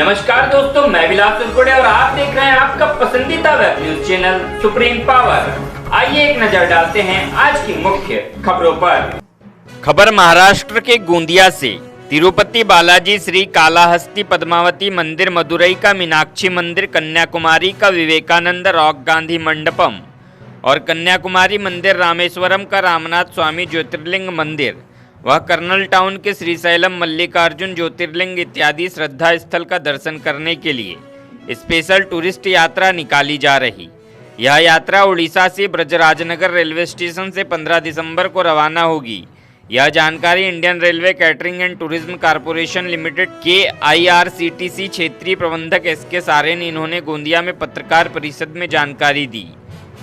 नमस्कार दोस्तों, मैं विलास सुरकोड़े और आप देख रहे हैं आपका पसंदीदा web news channel supreme power. आइए एक नजर डालते हैं आज की मुख्य खबरों पर। खबर महाराष्ट्र के गोंदिया से। तिरुपति बालाजी श्री कालाहस्ती पद्मावती मंदिर, मदुरई का मीनाक्षी मंदिर, कन्याकुमारी का विवेकानंद रॉक गांधी मंडपम और कन्याकुमारी मंदिर, रामेश्वरम का रामनाथ स्वामी ज्योतिर्लिंग मंदिर, वह कर्नल टाउन के श्रीशैलम मल्लिकार्जुन ज्योतिर्लिंग इत्यादि श्रद्धा स्थल का दर्शन करने के लिए स्पेशल टूरिस्ट यात्रा निकाली जा रही। यह यात्रा उड़ीसा से ब्रजराजनगर रेलवे स्टेशन से 15 दिसंबर को रवाना होगी। यह जानकारी Indian railway catering and tourism corporation limited के IRCTC क्षेत्रीय प्रबंधक SK सारे ने इन्होंने गोंदिया में पत्रकार परिषद में जानकारी दी।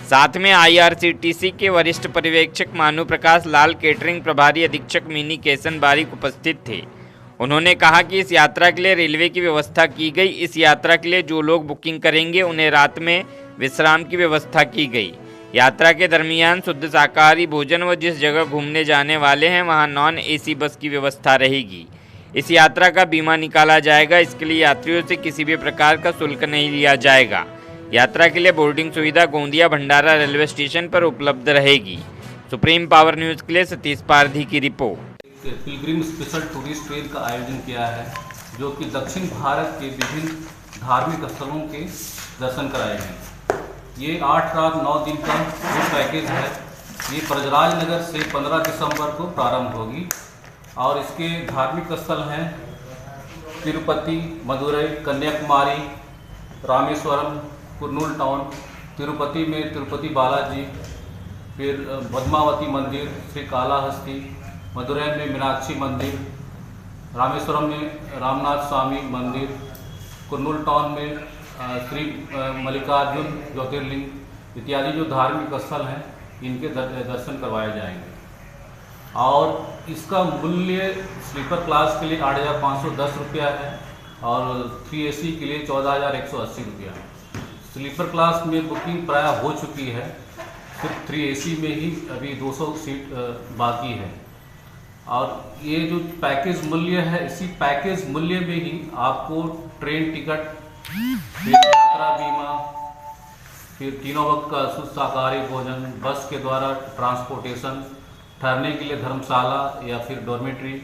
साथ में IRCTC के वरिष्ठ पर्यवेक्षक मानु प्रकाश लाल, केटरिंग प्रभारी अधीक्षक मिनी केसन बारिक उपस्थित थे। उन्होंने कहा कि इस यात्रा के लिए रेलवे की व्यवस्था की गई। इस यात्रा के लिए जो लोग बुकिंग करेंगे उन्हें रात में विश्राम की व्यवस्था की गई। यात्रा के दरमियान शुद्ध शाकाहारी भोजन व जिस जगह घूमने जाने वाले हैं वहां नॉन AC बस की व्यवस्था रहेगी। इस यात्रा का बीमा निकाला जाएगा। इसके लिए यात्रियों से किसी भी प्रकार का शुल्क नहीं लिया जाएगा। यात्रा के लिए बोर्डिंग सुविधा गोंदिया भंडारा रेलवे स्टेशन पर उपलब्ध रहेगी। सुप्रीम पावर न्यूज के लिए सतीश पारधी की report. Pilgrim special tourist train का आयोजन किया है, जो कि दक्षिण भारत के विभिन्न धार्मिक स्थलों के दर्शन कराएंगे। ये 8 रात 9 दिन का टूर पैकेज है। ये ब्रजराजनगर से 15 दिसंबर को प्रारंभ होगी और इसके धार्मिक स्थल हैं तिरुपति, मदुरई, कन्याकुमारी, रामेश्वरम, कुर्नूल टाउन। तिरुपति में तिरुपति बालाजी, फिर पद्मावती मंदिर श्री कालाहस्ती, मदुरई में मीनाक्षी मंदिर, रामेश्वरम में रामनाथ स्वामी मंदिर, कुर्नूल टाउन में श्री मल्लिकार्जुन ज्योतिर्लिंग इत्यादि जो धार्मिक स्थल हैं इनके दर्शन करवाए जाएंगे। और इसका मूल्य स्लीपर क्लास के लिए 8,510 रुपया है और 3AC के लिए 14,180 रुपया है। स्लीपर क्लास में बुकिंग प्राय हो चुकी है, सिर्फ 3AC में ही अभी 200 सीट बाकी है। और ये जो पैकेज मूल्य है, इसी पैकेज मूल्य में ही आपको ट्रेन टिकट, फिर यात्रा बीमा, फिर तीनों वक्त का शुद्ध शाकाहारी भोजन, बस के द्वारा ट्रांसपोर्टेशन, ठहरने के लिए धर्मशाला या फिर डॉर्मेट्री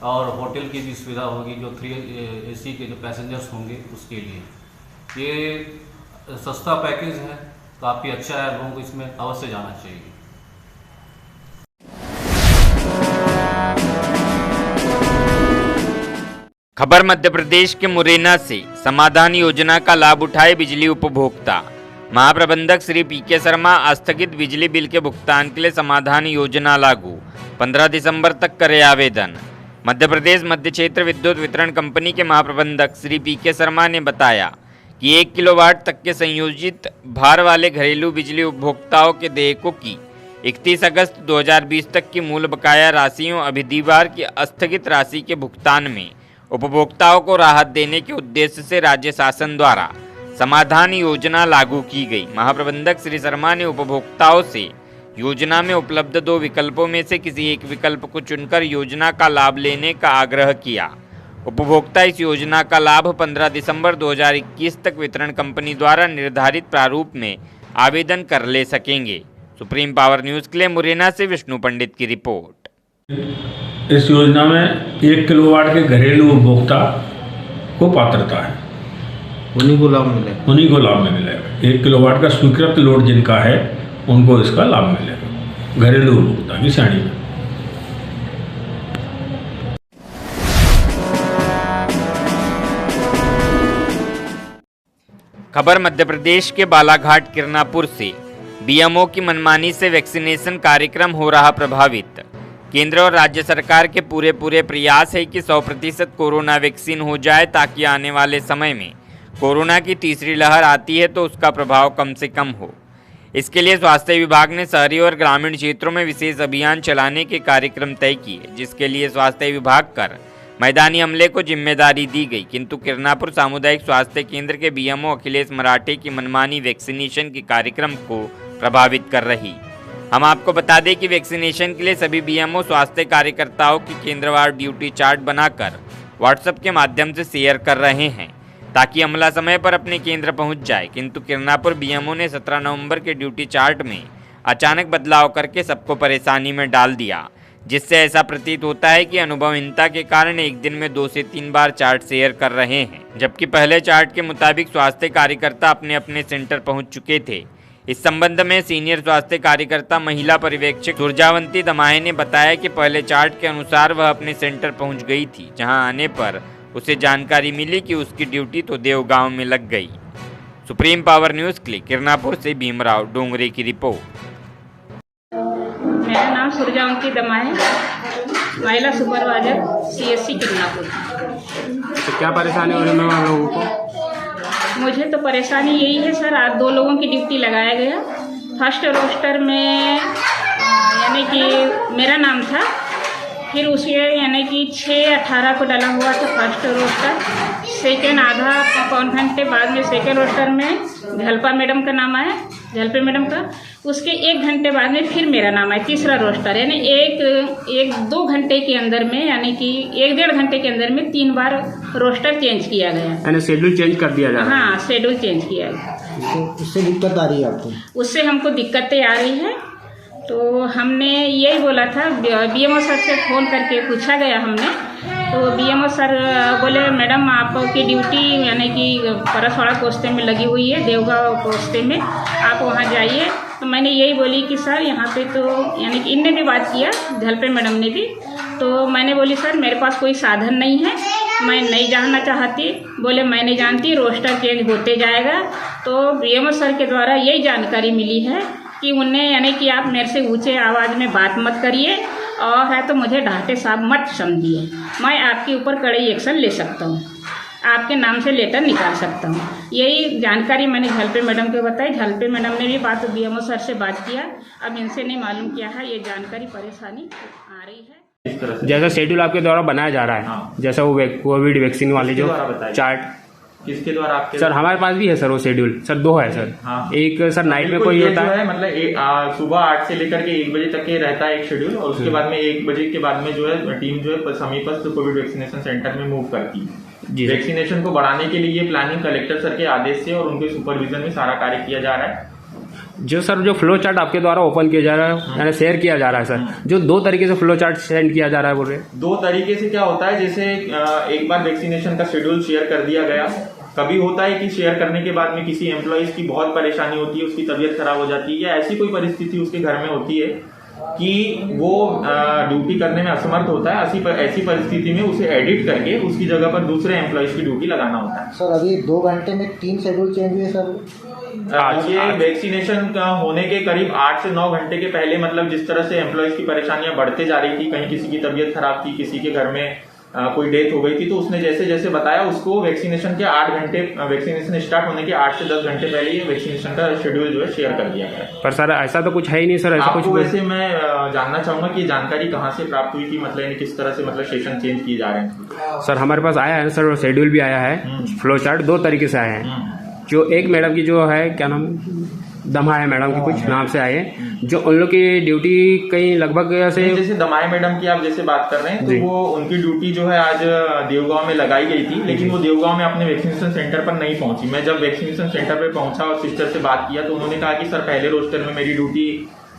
और होटल की भी सुविधा होगी जो 3AC के जो पैसेंजर्स होंगे उसके लिए। ये सस्ता पैकेज है, काफ़ी अच्छा है, लोगों को इसमें अवश्य जाना चाहिए। खबर मध्य प्रदेश के मुरैना से। समाधान योजना का लाभ उठाए बिजली उपभोक्ता। महाप्रबंधक श्री PK शर्मा आस्थगित बिजली बिल के भुगतान के लिए समाधान योजना लागू, 15 दिसंबर तक करे आवेदन। मध्य प्रदेश मध्य क्षेत्र विद्युत वितरण कंपनी के महाप्रबंधक श्री PK शर्मा ने बताया कि 1 किलोवाट तक के संयोजित भार वाले घरेलू बिजली उपभोक्ताओं के देयकों की 31 अगस्त 2020 तक की मूल बकाया राशियों अवधिवार की स्थगित राशि के भुगतान में उपभोक्ताओं को राहत देने के उद्देश्य से राज्य शासन द्वारा समाधान योजना लागू की गई। महाप्रबंधक श्री शर्मा ने उपभोक्ताओं से योजना में उपलब्ध 2 विकल्पों में से किसी एक विकल्प को चुनकर योजना का लाभ लेने का आग्रह किया। उपभोक्ता इस योजना का लाभ 15 दिसंबर 2021 तक वितरण कंपनी द्वारा निर्धारित प्रारूप में आवेदन कर ले सकेंगे। सुप्रीम पावर न्यूज के लिए मुरैना से विष्णु पंडित की रिपोर्ट। इस योजना में 1 किलोवाट के घरेलू उपभोक्ता को पात्रता है, उन्हीं को लाभ मिलेगा। 1 किलोवाट का स्वीकृत लोड जिनका है उनको इसका लाभ मिलेगा, घरेलू उपभोक्ता की श्रेणी में। खबर मध्य प्रदेश के बालाघाट किरनापुर से। BMO की मनमानी से वैक्सीनेशन कार्यक्रम हो रहा प्रभावित। केंद्र और राज्य सरकार के पूरे प्रयास है कि 100% कोरोना वैक्सीन हो जाए, ताकि आने वाले समय में कोरोना की तीसरी लहर आती है तो उसका प्रभाव कम से कम हो। इसके लिए स्वास्थ्य विभाग ने शहरी और ग्रामीण क्षेत्रों में विशेष अभियान चलाने के कार्यक्रम तय किए, जिसके लिए स्वास्थ्य विभाग कर मैदानी अमले को जिम्मेदारी दी गई। किंतु किरनापुर सामुदायिक स्वास्थ्य केंद्र के BMO अखिलेश मराठे की मनमानी वैक्सीनेशन के कार्यक्रम को प्रभावित कर रही। हम आपको बता दें कि वैक्सीनेशन के लिए सभी BMO स्वास्थ्य कार्यकर्ताओं की केंद्रवार ड्यूटी चार्ट बनाकर WhatsApp के माध्यम से शेयर कर रहे हैं। ताकि अमला समय पर अपने केंद्र पहुंच जाए, किंतु किरनापुर बीएमओ ने 17 नवंबर के ड्यूटी चार्ट में अचानक बदलाव करके सबको परेशानी में डाल दिया, जिससे ऐसा प्रतीत होता है कि अनुभवहीनता के कारण एक दिन में 2 से 3 बार चार्ट शेयर कर रहे हैं, जबकि पहले चार्ट के मुताबिक स्वास्थ्य कार्यकर्ता अपने अपने सेंटर पहुंच चुके थे। इस संबंध में सीनियर स्वास्थ्य कार्यकर्ता महिला पर्यवेक्षक सुरजावंती दमाहे ने बताया कि पहले चार्ट के अनुसार वह अपने सेंटर पहुंच गई थी, जहां आने पर उसे जानकारी मिली कि उसकी ड्यूटी तो देवगांव में लग गई। सुप्रीम पावर न्यूज़ के लिए किरनापुर से भीमराव डोंगरे की रिपोर्ट। मेरा नाम सुरजावंती दमाहे, महिला सुपरवाइजर CSC किरनापुर। तो क्या परेशानी हो रही है हम लोगों को? मुझे तो परेशानी यही है सर, आज 2 लोगों की ड्यूटी लगाया गया। फर्स्ट रोस्टर में यानी कि मेरा नाम था, फिर उसे यानी कि 6/18 को डाला हुआ था फर्स्ट रोस्टर। सेकेंड आधा पौन घंटे बाद में सेकेंड रोस्टर में झलपा मैडम का नाम आया, झलपे मैडम का। उसके 1 घंटे बाद में फिर मेरा नाम आया, तीसरा रोस्टर। यानी एक 2 घंटे के अंदर में, यानी कि 1-1.5 घंटे के अंदर में 3 बार रोस्टर चेंज किया गया। यानी शेड्यूल चेंज कर दिया जा रहा है? हाँ, शेड्यूल चेंज किया गया। तो उससे दिक्कत आ रही है आपको? उससे हमको दिक्कतें आ रही है, तो हमने यही बोला था, BMO सर से फ़ोन करके पूछा गया हमने, तो BMO सर बोले मैडम आपकी ड्यूटी यानी कि परसवाड़ा कोस्ते में लगी हुई है, देवगांव कोस्ते में, आप वहाँ जाइए। तो मैंने यही बोली कि सर यहाँ पे तो यानी कि इनने भी बात किया, झलपे मैडम ने भी, तो मैंने बोली सर मेरे पास कोई साधन नहीं है, मैं नहीं जानना चाहती। बोले मैं नहीं जानती, रोस्टर चेंज होते जाएगा। तो BMO सर के द्वारा यही जानकारी मिली है कि उन्हें यानी कि आप मेरे से ऊंचे आवाज़ में बात मत करिए, और है तो मुझे ढाटे साहब मत समझिए, मैं आपके ऊपर कड़ी एक्शन ले सकता हूँ, आपके नाम से लेटर निकाल सकता हूँ। यही जानकारी मैंने झलपे मैडम को बताई। झलपे मैडम ने भी बात BMO सर से बात किया, अब इनसे नहीं मालूम क्या है, ये जानकारी परेशानी आ रही है। इस तरह से जैसा शेड्यूल आपके द्वारा बनाया जा रहा है, हाँ। जैसा वो कोविड वैक्सीन वाले जो चार्ट, किसके द्वारा आपके? सर हमारे पास भी है सर वो शेड्यूल, सर 2 है सर। हाँ। एक सर नाइट में कोई ये होता जो है, मतलब सुबह 8 से लेकर के 1 बजे तक के रहता है एक शेड्यूल, और उसके बाद में 1 बजे के बाद में जो है टीम जो है समीपस्थ कोविड वैक्सीनेशन सेंटर में मूव करती है। वैक्सीनेशन को बढ़ाने के लिए ये प्लानिंग कलेक्टर सर के आदेश से और उनके सुपरविजन में सारा कार्य किया जा रहा है। जो सर जो फ्लो चार्ट आपके द्वारा ओपन किया जा रहा है, यानी शेयर किया जा रहा है सर, जो 2 तरीके से फ्लो चार्ट सेंड किया जा रहा है बोल रहे हैं। 2 तरीके से क्या होता है, जैसे एक बार वैक्सीनेशन का शेड्यूल शेयर कर दिया गया, कभी होता है कि शेयर करने के बाद में किसी एम्प्लॉइज की बहुत परेशानी होती है, उसकी तबीयत खराब हो जाती है, या ऐसी कोई परिस्थिति उसके घर में होती है कि वो ड्यूटी करने में असमर्थ होता है। ऐसी परिस्थिति में उसे एडिट करके उसकी जगह पर दूसरे एम्प्लॉइज की ड्यूटी लगाना होता है। सर अभी 2 घंटे में 3 शेड्यूल चेंज हुए सर। ये वैक्सीनेशन होने के करीब 8 से 9 घंटे के पहले, मतलब जिस तरह से एम्प्लॉइज की परेशानियां बढ़ते जा रही थी, कहीं किसी की तबीयत खराब थी, किसी के घर में कोई डेथ हो गई थी, तो उसने जैसे जैसे बताया उसको वैक्सीनेशन के 8 घंटे, वैक्सीनेशन स्टार्ट होने के 8 से 10 घंटे पहले ये वैक्सीनेशन का शेड्यूल जो है शेयर कर दिया गया। पर सर ऐसा तो कुछ है ही नहीं सर, ऐसा कुछ। वैसे मैं जानना चाहूंगा कि जानकारी कहाँ से प्राप्त हुई कि मतलब किस तरह से मतलब सेशन चेंज किए जा रहे हैं? सर हमारे पास आया है सर, शेड्यूल भी आया है, फ्लो चार्ट 2 तरीके से आए हैं। जो एक मैडम की जो है, क्या नाम, दमाहे मैडम की कुछ नाम से आए, जो उन लोग की ड्यूटी कहीं लगभग ऐसे, जैसे दमाहे मैडम की आप जैसे बात कर रहे हैं, तो वो उनकी ड्यूटी जो है आज देवगांव में लगाई गई थी, लेकिन वो देवगांव में अपने वैक्सीनेशन सेंटर पर नहीं पहुंची। मैं जब वैक्सीनेशन सेंटर पर पहुंचा और सिस्टर से बात किया, तो उन्होंने कहा कि सर पहले रोस्टर में मेरी ड्यूटी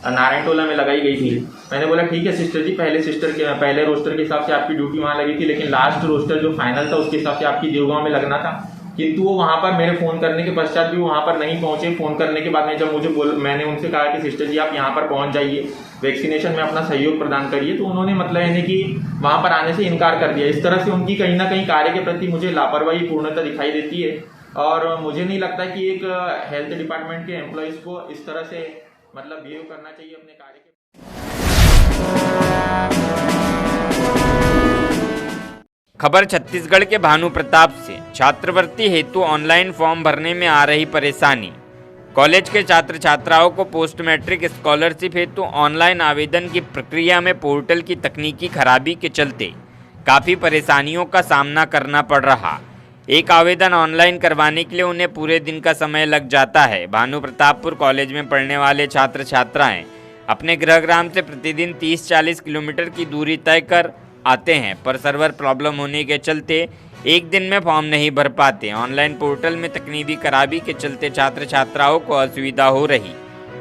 नारायण टोला में लगाई गई थी। मैंने बोला ठीक है सिस्टर जी, पहले रोस्टर के हिसाब से आपकी ड्यूटी वहां लगी थी, लेकिन लास्ट रोस्टर जो फाइनल था उसके हिसाब से आपकी देवगांव में लगना था। किंतु वो वहां पर मेरे फोन करने के पश्चात भी वहां पर नहीं पहुंचे। फोन करने के बाद में जब मैंने उनसे कहा कि सिस्टर जी आप यहाँ पर पहुंच जाइए, वैक्सीनेशन में अपना सहयोग प्रदान करिए, तो उन्होंने मतलब यानी कि वहां पर आने से इनकार कर दिया। इस तरह से उनकी कहीं ना कहीं कार्य के प्रति मुझे लापरवाही पूर्णतः दिखाई देती है, और मुझे नहीं लगता कि एक हेल्थ डिपार्टमेंट के एम्प्लॉइज को इस तरह से मतलब बिहेव करना चाहिए अपने कार्य के। खबर छत्तीसगढ़ के भानु प्रताप से। छात्रवृत्ति हेतु ऑनलाइन फॉर्म भरने में आ रही परेशानी। कॉलेज के छात्र छात्राओं को पोस्ट मैट्रिक स्कॉलरशिप हेतु ऑनलाइन आवेदन की प्रक्रिया में पोर्टल की तकनीकी खराबी के चलते काफ़ी परेशानियों का सामना करना पड़ रहा। एक आवेदन ऑनलाइन करवाने के लिए उन्हें पूरे दिन का समय लग जाता है। भानु प्रतापपुर कॉलेज में पढ़ने वाले छात्र छात्राएं अपने गृहग्राम से प्रतिदिन 30-40 किलोमीटर की दूरी तय कर आते हैं, पर सर्वर प्रॉब्लम होने के चलते एक दिन में फॉर्म नहीं भर पाते। ऑनलाइन पोर्टल में तकनीकी खराबी के चलते छात्र छात्राओं को असुविधा हो रही।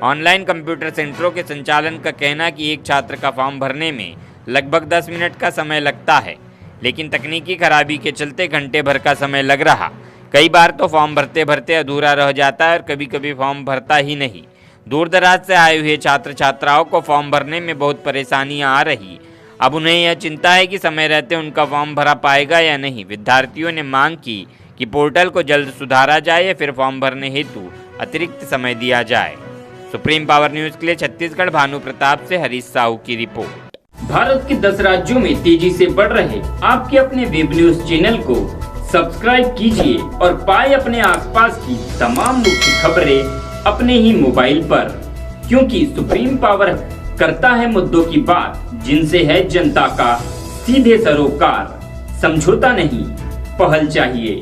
ऑनलाइन कंप्यूटर सेंटरों के संचालन का कहना कि एक छात्र का फॉर्म भरने में लगभग 10 मिनट का समय लगता है, लेकिन तकनीकी खराबी के चलते घंटे भर का समय लग रहा। कई बार तो फॉर्म भरते भरते अधूरा रह जाता है और कभी कभी फॉर्म भरता ही नहीं। दूर दराज से आए हुए छात्र छात्राओं को फॉर्म भरने में बहुत परेशानियां आ रही। अब उन्हें यह चिंता है कि समय रहते उनका फॉर्म भरा पाएगा या नहीं। विद्यार्थियों ने मांग की कि पोर्टल को जल्द सुधारा जाए या फिर फॉर्म भरने हेतु अतिरिक्त समय दिया जाए। सुप्रीम पावर न्यूज के लिए छत्तीसगढ़ भानु प्रताप से हरीश साहू की रिपोर्ट। भारत के 10 राज्यों में तेजी से बढ़ रहे आपके अपने वेब न्यूज चैनल को सब्सक्राइब कीजिए और पाए अपने आसपास की तमाम मुख्य खबरें अपने ही मोबाइल पर, क्योंकि सुप्रीम पावर करता है मुद्दों की बात, जिनसे है जनता का सीधे सरोकार। समझौता नहीं, पहल चाहिए।